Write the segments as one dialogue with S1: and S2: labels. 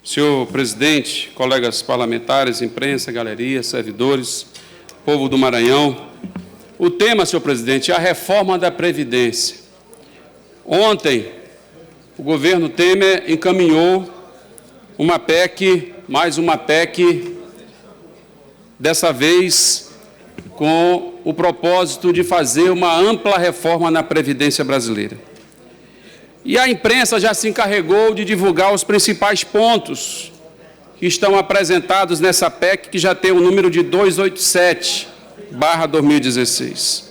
S1: Senhor presidente, colegas parlamentares, imprensa, galeria, servidores, povo do Maranhão. O tema, senhor presidente, é a reforma da Previdência. Ontem, o governo Temer encaminhou uma PEC, mais uma PEC, dessa vez com o propósito de fazer uma ampla reforma na Previdência brasileira. E a imprensa já se encarregou de divulgar os principais pontos que estão apresentados nessa PEC, que já tem o número de 287/2016.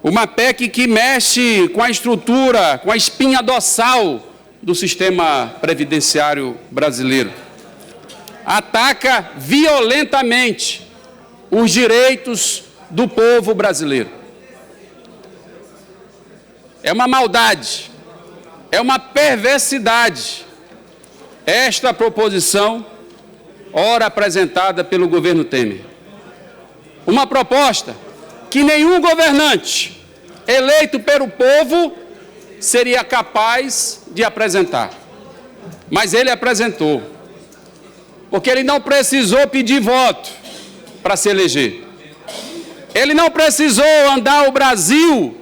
S1: Uma PEC que mexe com a estrutura, com a espinha dorsal do sistema previdenciário brasileiro. Ataca violentamente os direitos do povo brasileiro. É uma maldade. É uma perversidade esta proposição, ora apresentada pelo governo Temer. Uma proposta que nenhum governante eleito pelo povo seria capaz de apresentar. Mas ele apresentou, porque ele não precisou pedir voto para se eleger. Ele não precisou andar o Brasil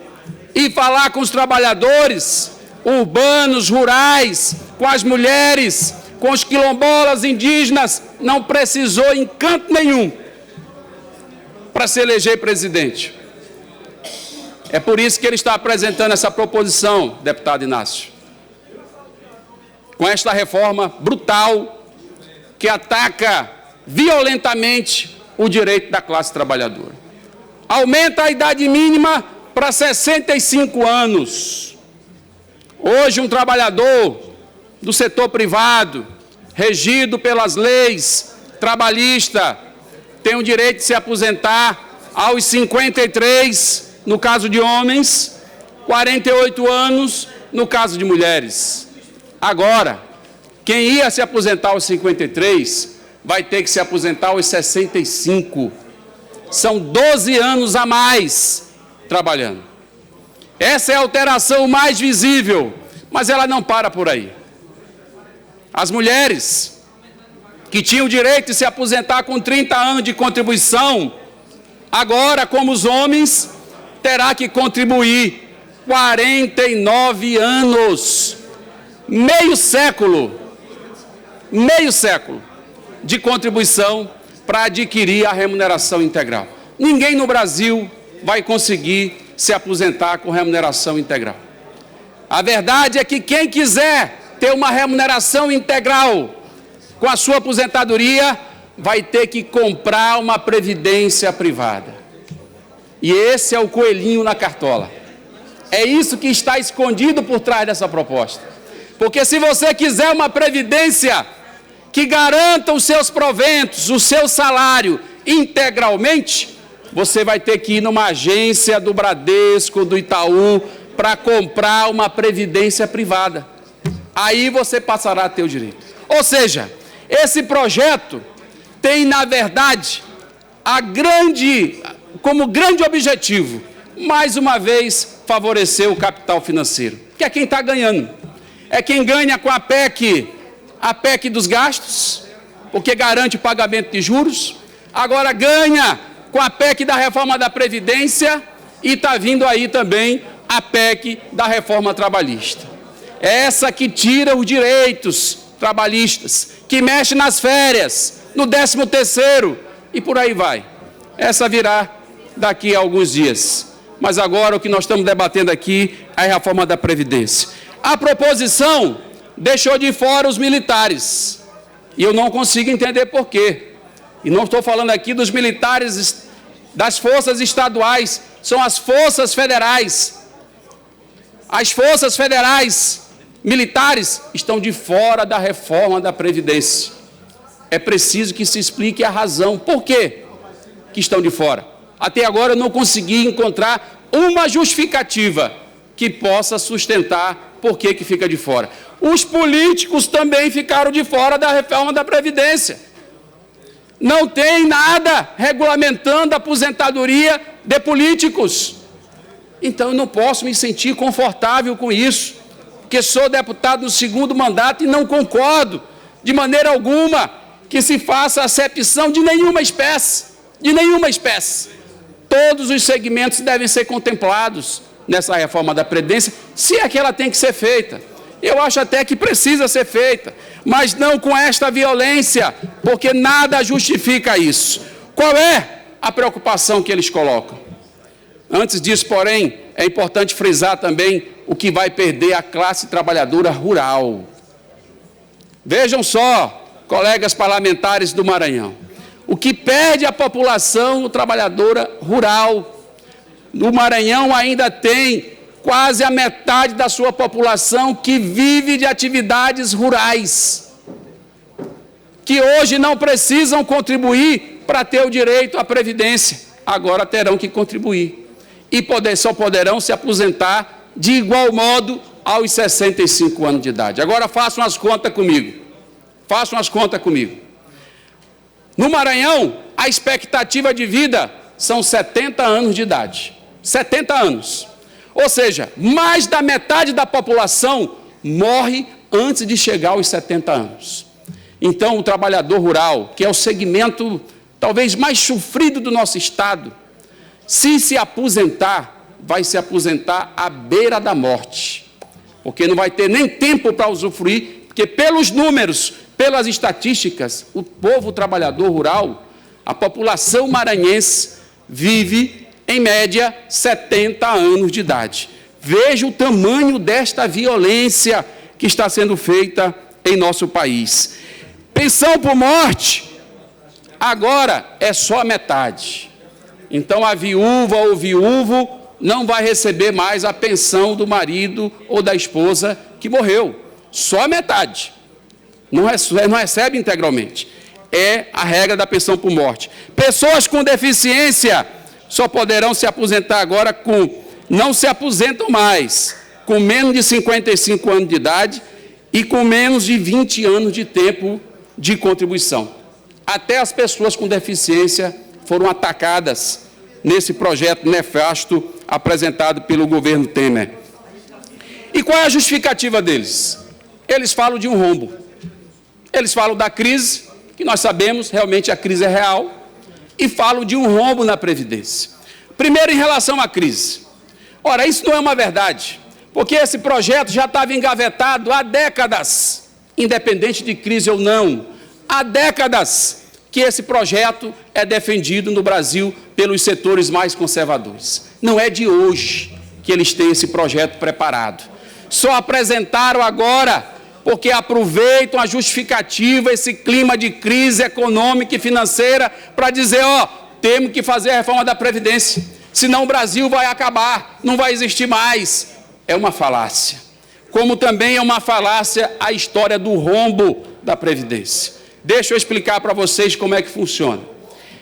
S1: e falar com os trabalhadores urbanos, rurais, com as mulheres, com os quilombolas, indígenas, não precisou em canto nenhum para se eleger presidente. É por isso que ele está apresentando essa proposição, deputado Inácio, com esta reforma brutal que ataca violentamente o direito da classe trabalhadora. Aumenta a idade mínima para 65 anos. Hoje, um trabalhador do setor privado, regido pelas leis trabalhistas, tem o direito de se aposentar aos 53, no caso de homens, 48 anos, no caso de mulheres. Agora, quem ia se aposentar aos 53, vai ter que se aposentar aos 65. São 12 anos a mais trabalhando. Essa é a alteração mais visível, mas ela não para por aí. As mulheres que tinham o direito de se aposentar com 30 anos de contribuição, agora, como os homens, terá que contribuir 49 anos, meio século de contribuição para adquirir a remuneração integral. Ninguém no Brasil vai conseguir se aposentar com remuneração integral. A verdade é que quem quiser ter uma remuneração integral com a sua aposentadoria, vai ter que comprar uma previdência privada. E esse é o coelhinho na cartola. É isso que está escondido por trás dessa proposta. Porque se você quiser uma previdência que garanta os seus proventos, o seu salário integralmente, você vai ter que ir numa agência do Bradesco, do Itaú, para comprar uma previdência privada. Aí você passará a ter o direito. Ou seja, esse projeto tem, na verdade, como grande objetivo, mais uma vez, favorecer o capital financeiro, que é quem está ganhando. É quem ganha com a PEC dos gastos, porque garante o pagamento de juros. Agora ganha com a PEC da reforma da Previdência e está vindo aí também a PEC da reforma trabalhista. É essa que tira os direitos trabalhistas, que mexe nas férias, no 13º e por aí vai. Essa virá daqui a alguns dias. Mas agora o que nós estamos debatendo aqui é a reforma da Previdência. A proposição deixou de fora os militares. E eu não consigo entender por quê. E não estou falando aqui dos militares das forças estaduais, são as forças federais. As forças federais militares estão de fora da reforma da Previdência. É preciso que se explique a razão. Por quê que estão de fora? Até agora eu não consegui encontrar uma justificativa que possa sustentar por que fica de fora. Os políticos também ficaram de fora da reforma da Previdência. Não tem nada regulamentando a aposentadoria de políticos. Então eu não posso me sentir confortável com isso, porque sou deputado no 2º mandato e não concordo de maneira alguma, que se faça acepção de nenhuma espécie, Todos os segmentos devem ser contemplados nessa reforma da Previdência, se é que ela tem que ser feita. Eu acho até que precisa ser feita, mas não com esta violência, porque nada justifica isso. Qual é a preocupação que eles colocam? Antes disso, porém, é importante frisar também o que vai perder a classe trabalhadora rural. Vejam só, colegas parlamentares do Maranhão, o que perde a população trabalhadora rural. No Maranhão ainda tem quase a metade da sua população que vive de atividades rurais, que hoje não precisam contribuir para ter o direito à Previdência, agora terão que contribuir. E só poderão se aposentar de igual modo aos 65 anos de idade. Agora façam as contas comigo. No Maranhão, a expectativa de vida são 70 anos de idade. 70 anos. Ou seja, mais da metade da população morre antes de chegar aos 70 anos. Então, o trabalhador rural, que é o segmento talvez mais sofrido do nosso Estado, se aposentar, vai se aposentar à beira da morte, porque não vai ter nem tempo para usufruir, porque pelos números, pelas estatísticas, o povo trabalhador rural, a população maranhense, vive, em média, 70 anos de idade. Veja o tamanho desta violência que está sendo feita em nosso país. Pensão por morte, agora é só a metade. Então, a viúva ou viúvo não vai receber mais a pensão do marido ou da esposa que morreu. Só a metade. Não recebe integralmente. É a regra da pensão por morte. Pessoas com deficiência só poderão se aposentar agora não se aposentam mais, com menos de 55 anos de idade e com menos de 20 anos de tempo de contribuição. Até as pessoas com deficiência foram atacadas nesse projeto nefasto apresentado pelo governo Temer. E qual é a justificativa deles? Eles falam de um rombo. Eles falam da crise, que nós sabemos, realmente a crise é real, e falam de um rombo na Previdência. Primeiro, em relação à crise. Ora, isso não é uma verdade, porque esse projeto já estava engavetado há décadas, independente de crise ou não. Há décadas que esse projeto é defendido no Brasil pelos setores mais conservadores. Não é de hoje que eles têm esse projeto preparado. Só apresentaram agora porque aproveitam a justificativa, esse clima de crise econômica e financeira para dizer, temos que fazer a reforma da Previdência, senão o Brasil vai acabar, não vai existir mais. É uma falácia. Como também é uma falácia a história do rombo da Previdência. Deixa eu explicar para vocês como é que funciona.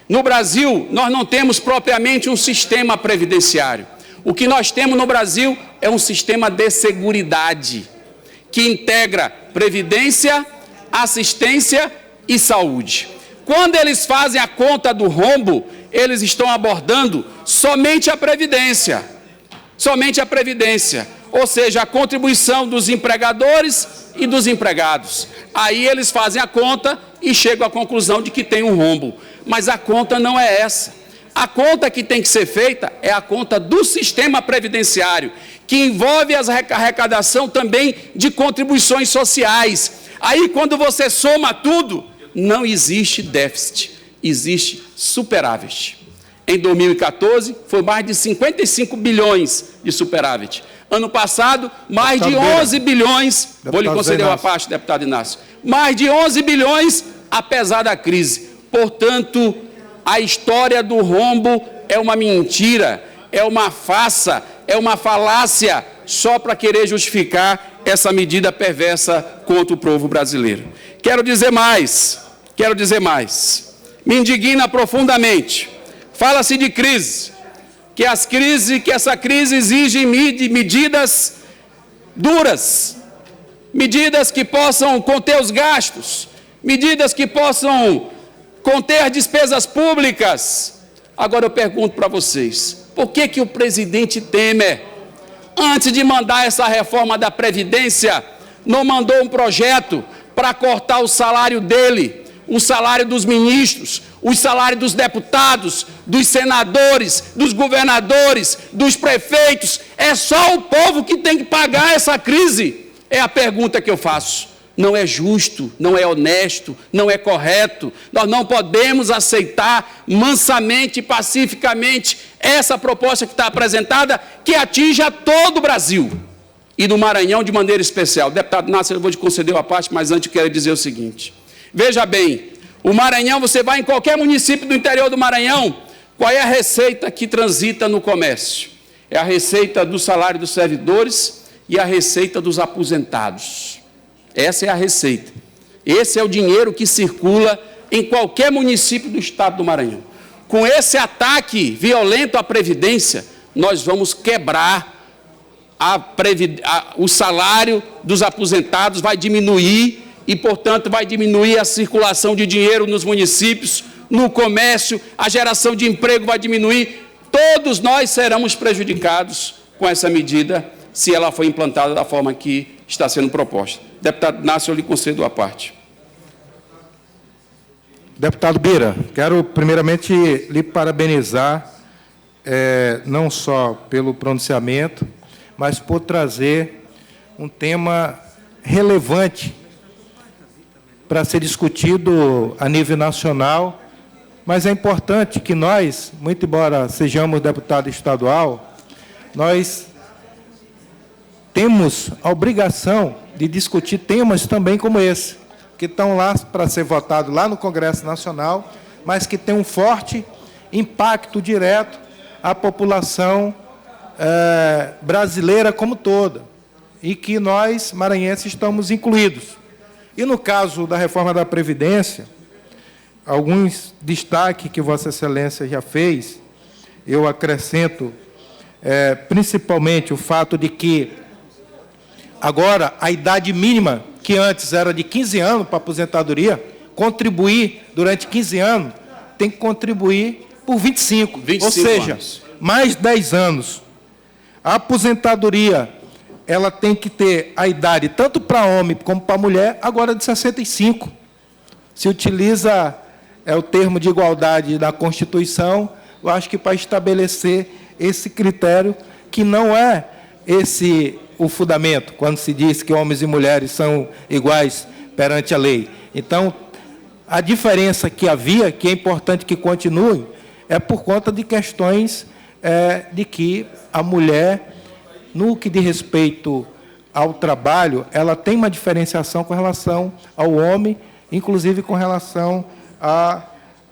S1: No Brasil, nós não temos propriamente um sistema previdenciário. O que nós temos no Brasil é um sistema de seguridade, que integra previdência, assistência e saúde. Quando eles fazem a conta do rombo, eles estão abordando somente a previdência. Somente a previdência. Ou seja, a contribuição dos empregadores e dos empregados. Aí eles fazem a conta e chegam à conclusão de que tem um rombo. Mas a conta não é essa. A conta que tem que ser feita é a conta do sistema previdenciário, que envolve a arrecadação também de contribuições sociais. Aí, quando você soma tudo, não existe déficit, existe superávit. Em 2014, foi mais de 55 bilhões de superávit. Ano passado, mais de 11 bilhões, vou lhe conceder uma parte, deputado Inácio, mais de 11 bilhões, apesar da crise. Portanto, a história do rombo é uma mentira, é uma farsa, é uma falácia, só para querer justificar essa medida perversa contra o povo brasileiro. Quero dizer mais, me indigna profundamente. Fala-se de crise, que essa crise exige medidas duras, medidas que possam conter os gastos, medidas que possam conter despesas públicas. Agora eu pergunto para vocês, por que o presidente Temer, antes de mandar essa reforma da Previdência, não mandou um projeto para cortar o salário dele, o salário dos ministros, o salário dos deputados, dos senadores, dos governadores, dos prefeitos. É só o povo que tem que pagar essa crise? É a pergunta que eu faço. Não é justo, não é honesto, não é correto. Nós não podemos aceitar mansamente e pacificamente essa proposta que está apresentada, que atinja todo o Brasil. E no Maranhão de maneira especial. Deputado Nássero, eu vou te conceder uma parte, mas antes quero dizer o seguinte. Veja bem, o Maranhão, você vai em qualquer município do interior do Maranhão, qual é a receita que transita no comércio? É a receita do salário dos servidores e a receita dos aposentados. Essa é a receita. Esse é o dinheiro que circula em qualquer município do estado do Maranhão. Com esse ataque violento à Previdência, nós vamos quebrar o salário dos aposentados, vai diminuir e, portanto, vai diminuir a circulação de dinheiro nos municípios, no comércio, a geração de emprego vai diminuir. Todos nós seremos prejudicados com essa medida, se ela for implantada da forma que está sendo proposta. Deputado Nássero, eu lhe concedo a parte.
S2: Deputado Bira, quero primeiramente lhe parabenizar, não só pelo pronunciamento, mas por trazer um tema relevante para ser discutido a nível nacional, mas é importante que nós, muito embora sejamos deputado estadual, nós temos a obrigação de discutir temas também como esse, que estão lá para ser votado lá no Congresso Nacional, mas que tem um forte impacto direto à população brasileira como toda, e que nós, maranhenses, estamos incluídos. E no caso da reforma da Previdência, alguns destaques que Vossa Excelência já fez, eu acrescento principalmente o fato de que agora a idade mínima, que antes era de 15 anos para aposentadoria, contribuir durante 15 anos, tem que contribuir por 25 ou seja,
S1: anos.
S2: Mais 10 anos. A aposentadoria, ela tem que ter a idade, tanto para homem como para mulher, agora de 65. Se utiliza o termo de igualdade da Constituição, eu acho que para estabelecer esse critério, que não é esse o fundamento, quando se diz que homens e mulheres são iguais perante a lei. Então, a diferença que havia, que é importante que continue, é por conta de questões de que a mulher, no que diz respeito ao trabalho, ela tem uma diferenciação com relação ao homem, inclusive com relação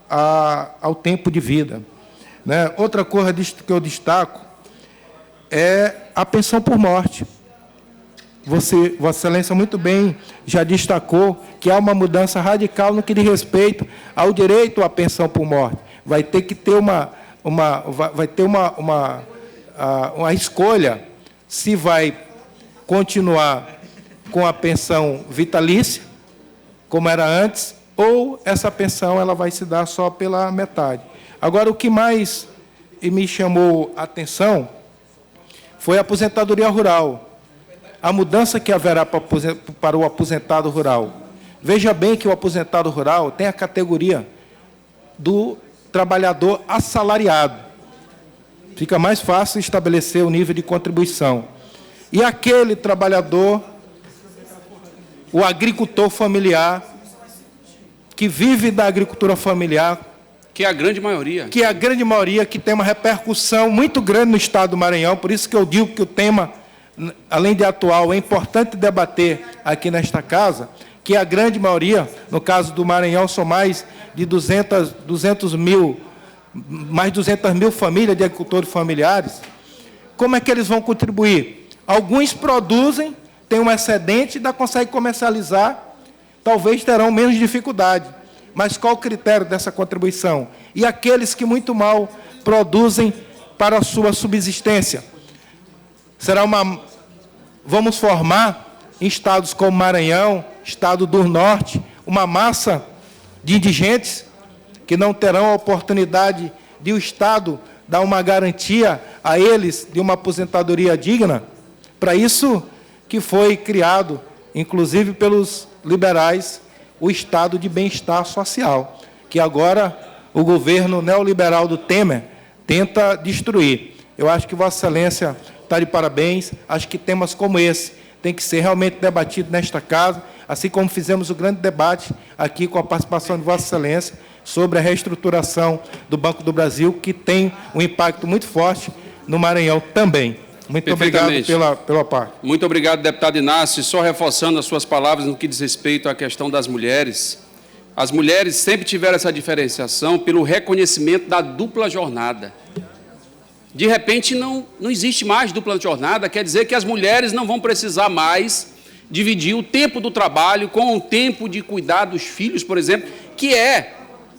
S2: ao tempo de vida. Né? Outra coisa que eu destaco é a pensão por morte. Vossa Excelência muito bem já destacou que há uma mudança radical no que diz respeito ao direito à pensão por morte. Vai ter que ter uma escolha se vai continuar com a pensão vitalícia, como era antes, ou essa pensão ela vai se dar só pela metade. Agora, o que mais me chamou a atenção foi a aposentadoria rural. A mudança que haverá para o aposentado rural. Veja bem que o aposentado rural tem a categoria do trabalhador assalariado. Fica mais fácil estabelecer o nível de contribuição. E aquele trabalhador, o agricultor familiar, que vive da agricultura familiar,
S1: que é a grande maioria.
S2: Que é a grande maioria, que tem uma repercussão muito grande no estado do Maranhão, por isso que eu digo que o tema, além de atual, é importante debater aqui nesta casa, que a grande maioria, no caso do Maranhão, são mais de 200 mil famílias de agricultores familiares. Como é que eles vão contribuir? Alguns produzem, têm um excedente e ainda conseguem comercializar, talvez terão menos dificuldade. Mas qual o critério dessa contribuição? E aqueles que muito mal produzem para a sua subsistência? Vamos formar em estados como Maranhão, estado do Norte, uma massa de indigentes que não terão a oportunidade de o Estado dar uma garantia a eles de uma aposentadoria digna? Para isso que foi criado, inclusive pelos liberais o estado de bem-estar social, que agora o governo neoliberal do Temer tenta destruir. Eu acho que Vossa Excelência está de parabéns, acho que temas como esse têm que ser realmente debatidos nesta casa, assim como fizemos o grande debate aqui com a participação de Vossa Excelência sobre a reestruturação do Banco do Brasil, que tem um impacto muito forte no Maranhão também. Muito obrigado pela parte.
S1: Muito obrigado, deputado Inácio. Só reforçando as suas palavras no que diz respeito à questão das mulheres. As mulheres sempre tiveram essa diferenciação pelo reconhecimento da dupla jornada. De repente, não existe mais dupla jornada, quer dizer que as mulheres não vão precisar mais dividir o tempo do trabalho com o tempo de cuidar dos filhos, por exemplo, que é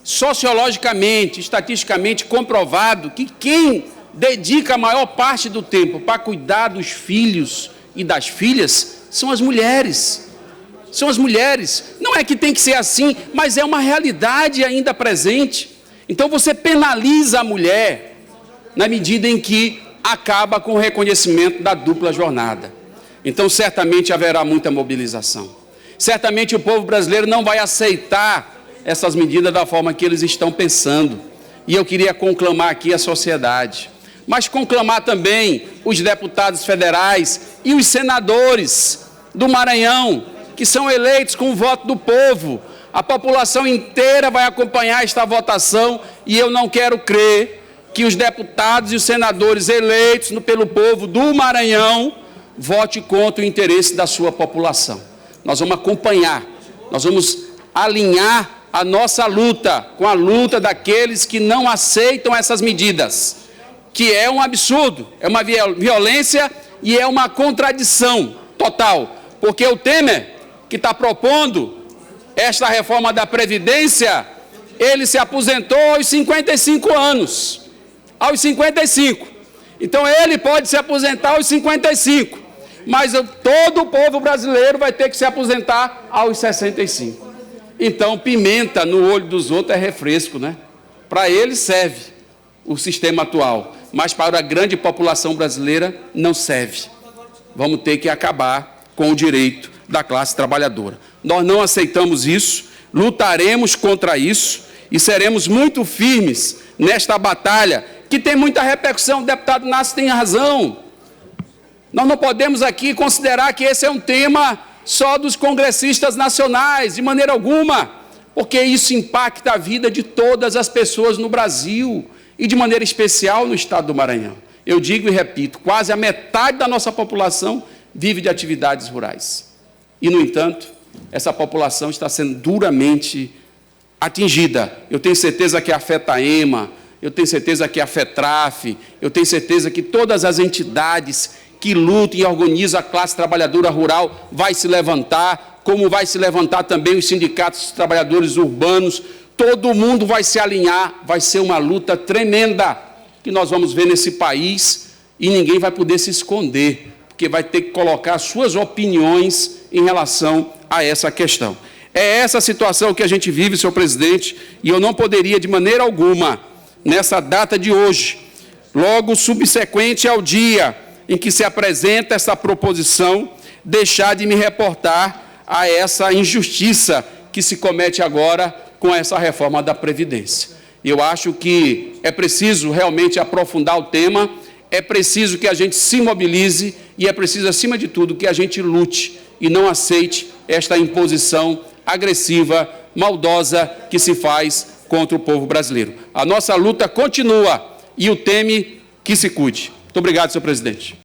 S1: sociologicamente, estatisticamente comprovado que quem dedica a maior parte do tempo para cuidar dos filhos e das filhas são as mulheres. São as mulheres. Não é que tem que ser assim, mas é uma realidade ainda presente. Então você penaliza a mulher na medida em que acaba com o reconhecimento da dupla jornada. Então certamente haverá muita mobilização. Certamente o povo brasileiro não vai aceitar essas medidas da forma que eles estão pensando. E eu queria conclamar aqui a sociedade, mas conclamar também os deputados federais e os senadores do Maranhão, que são eleitos com o voto do povo. A população inteira vai acompanhar esta votação e eu não quero crer que os deputados e os senadores eleitos pelo povo do Maranhão votem contra o interesse da sua população. Nós vamos acompanhar, nós vamos alinhar a nossa luta com a luta daqueles que não aceitam essas medidas, que é um absurdo, é uma violência e é uma contradição total, porque o Temer, que está propondo esta reforma da Previdência, ele se aposentou aos 55 anos, aos 55. Então ele pode se aposentar aos 55, mas todo o povo brasileiro vai ter que se aposentar aos 65. Então, pimenta no olho dos outros é refresco, né? Para ele serve o sistema atual, mas para a grande população brasileira não serve. Vamos ter que acabar com o direito da classe trabalhadora. Nós não aceitamos isso, lutaremos contra isso e seremos muito firmes nesta batalha, que tem muita repercussão. O deputado Inácio tem razão. Nós não podemos aqui considerar que esse é um tema só dos congressistas nacionais, de maneira alguma, porque isso impacta a vida de todas as pessoas no Brasil e de maneira especial no estado do Maranhão. Eu digo e repito, quase a metade da nossa população vive de atividades rurais. E, no entanto, essa população está sendo duramente atingida. Eu tenho certeza que a FETAEMA, eu tenho certeza que a FETRAF, eu tenho certeza que todas as entidades que lutam e organizam a classe trabalhadora rural vai se levantar, como vai se levantar também os sindicatos de trabalhadores urbanos. Todo mundo vai se alinhar, vai ser uma luta tremenda que nós vamos ver nesse país e ninguém vai poder se esconder, porque vai ter que colocar suas opiniões em relação a essa questão. É essa situação que a gente vive, senhor presidente, e eu não poderia, de maneira alguma, nessa data de hoje, logo subsequente ao dia em que se apresenta essa proposição, deixar de me reportar a essa injustiça que se comete agora com essa reforma da Previdência. Eu acho que é preciso realmente aprofundar o tema, é preciso que a gente se mobilize e é preciso, acima de tudo, que a gente lute e não aceite esta imposição agressiva, maldosa que se faz contra o povo brasileiro. A nossa luta continua e o Temer que se cuide. Muito obrigado, senhor presidente.